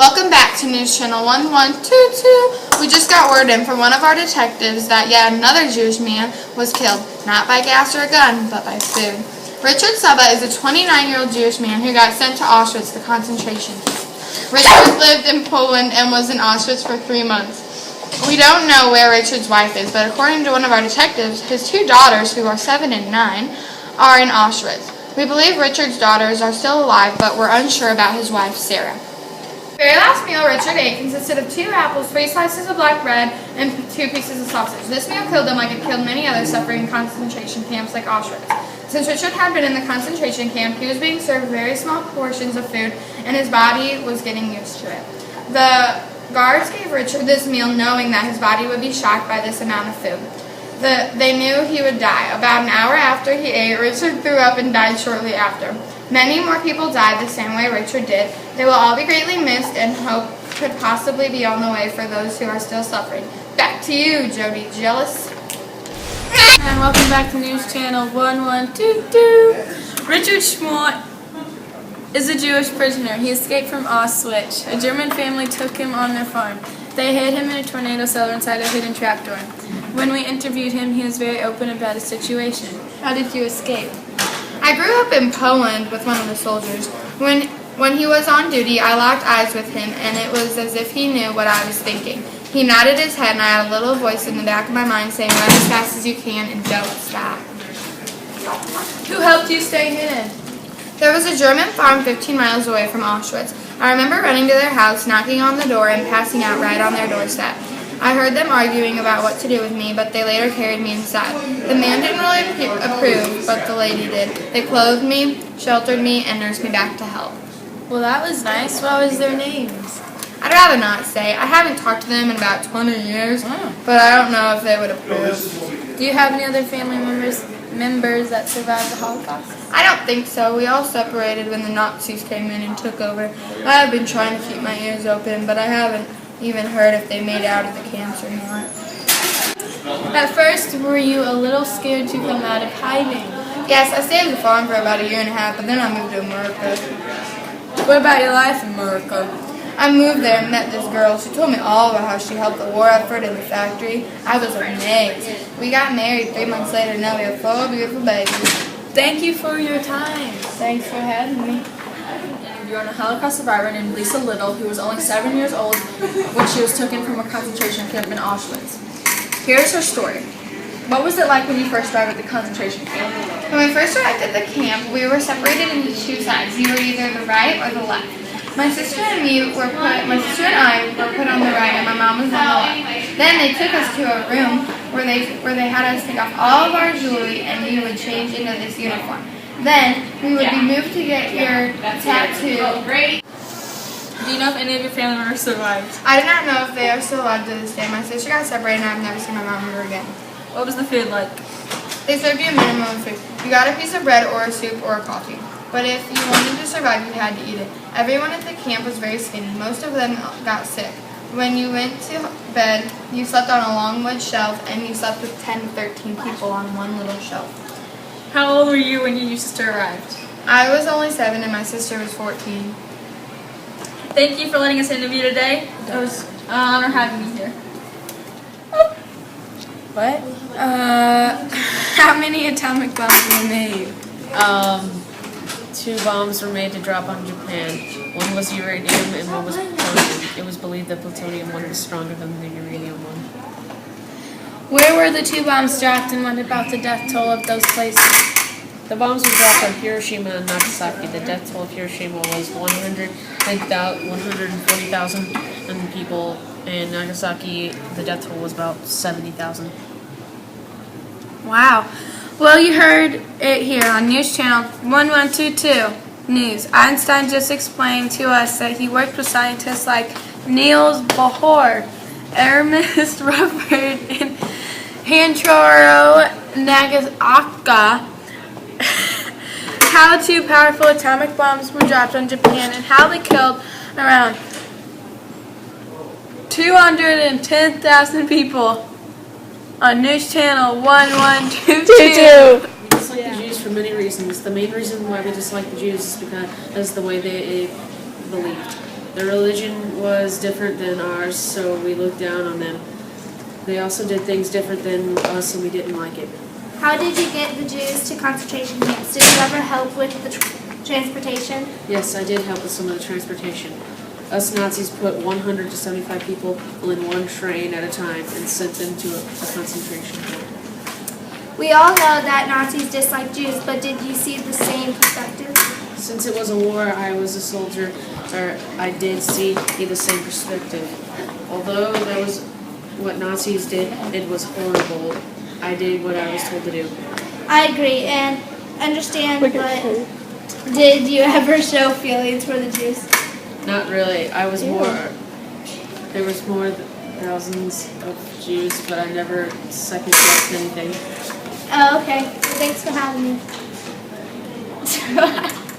Welcome back to News Channel 1122. We just got word in from one of our detectives that yet another Jewish man was killed, not by gas or a gun, but by food. Richard Saba is a 29-year-old Jewish man who got sent to Auschwitz, the concentration camp. Richard lived in Poland and was in Auschwitz for 3 months. We don't know where Richard's wife is, but according to one of our detectives, his 2 daughters, who are 7 and 9, are in Auschwitz. We believe Richard's daughters are still alive, but we're unsure about his wife, Sarah. The very last meal Richard ate consisted of 2 apples, 3 slices of black bread, and 2 pieces of sausage. This meal killed him like it killed many others suffering in concentration camps like Auschwitz. Since Richard had been in the concentration camp, he was being served very small portions of food, and his body was getting used to it. The guards gave Richard this meal knowing that his body would be shocked by this amount of food. They knew he would die. About an hour after he ate, Richard threw up and died shortly after. Many more people died the same way Richard did. They will all be greatly missed, and hope could possibly be on the way for those who are still suffering. Back to you, Jody. Jealous? And welcome back to News Channel 1122. Richard Schmort is a Jewish prisoner. He escaped from Auschwitz. A German family took him on their farm. They hid him in a tornado cellar inside a hidden trapdoor. When we interviewed him, he was very open about his situation. How did you escape? I grew up in Poland with one of the soldiers. When he was on duty, I locked eyes with him, and it was as if he knew what I was thinking. He nodded his head, and I had a little voice in the back of my mind saying, "Run as fast as you can and don't stop." Who helped you stay hidden? There was a German farm 15 miles away from Auschwitz. I remember running to their house, knocking on the door, and passing out right on their doorstep. I heard them arguing about what to do with me, but they later carried me inside. The man didn't really approve, but the lady did. They clothed me, sheltered me, and nursed me back to health. Well, that was nice. What was their names? I'd rather not say. I haven't talked to them in about 20 years, but I don't know if they would approve. Do you have any other family members that survived the Holocaust? I don't think so. We all separated when the Nazis came in and took over. I have been trying to keep my ears open, but I haven't even heard if they made out of the camps or not. At first, were you a little scared to come out of hiding? Yes, I stayed at the farm for about 1.5 years, but then I moved to America. What about your life in America? I moved there and met this girl. She told me all about how she helped the war effort in the factory. I was amazed. We got married 3 months later, and now we have 4 beautiful babies. Thank you for your time. Thanks for having me. You're a Holocaust survivor named Lisa Little, who was only 7 years old when she was taken from a concentration camp in Auschwitz. Here's her story. What was it like when you first arrived at the concentration camp? When we first arrived at the camp, we were separated into 2 sides. You were either the right or the left. My sister and I were put on the right, and my mom was on the left. Then they took us to a room where they had us take off all of our jewelry, and you would change into this uniform. Then we would be moved to get your tattoo. Do you know if any of your family members survived? I do not know if they are still alive to this day. My sister got separated, and I've never seen my mom ever again. What was the food like? They served you a minimum of food. You got a piece of bread or a soup or a coffee. But if you wanted to survive, you had to eat it. Everyone at the camp was very skinny. Most of them got sick. When you went to bed, you slept on a long wood shelf, and you slept with 10 to 13 people on one little shelf. How old were you when your sister arrived? I was only 7, and my sister was 14. Thank you for letting us interview today. It was an honor having you here. What? How many atomic bombs were made? 2 bombs were made to drop on Japan. One was uranium and one was plutonium. It was believed that plutonium one was stronger than the uranium one. Where were the 2 bombs dropped, and what about the death toll of those places? The bombs were dropped on Hiroshima and Nagasaki. The death toll of Hiroshima was 140,000 people, and Nagasaki, the death toll was about 70,000. Wow. Well, you heard it here on News Channel 1122 News. Einstein just explained to us that he worked with scientists like Niels Bohr, Ernest Rutherford, and Hanchiro Nagasaki. How 2 powerful atomic bombs were dropped on Japan, and how they killed around 210,000 people on News Channel 1122. We dislike the Jews for many reasons. The main reason why we dislike the Jews is because of the way they believed. Their religion was different than ours, so we looked down on them. They also did things different than us, and we didn't like it. How did you get the Jews to concentration camps? Did you ever help with the transportation? Yes, I did help with some of the transportation. Us Nazis put 100 to 75 people in one train at a time and sent them to a concentration camp. We all know that Nazis dislike Jews, but did you see the same perspective? Since it was a war, I was a soldier, I did see the same perspective. Although that was what Nazis did, it was horrible. I did what I was told to do. I agree and understand, but did you ever show feelings for the Jews? Not really. There was more than thousands of Jews, but I never second-guessed anything. Oh, okay. Thanks for having me.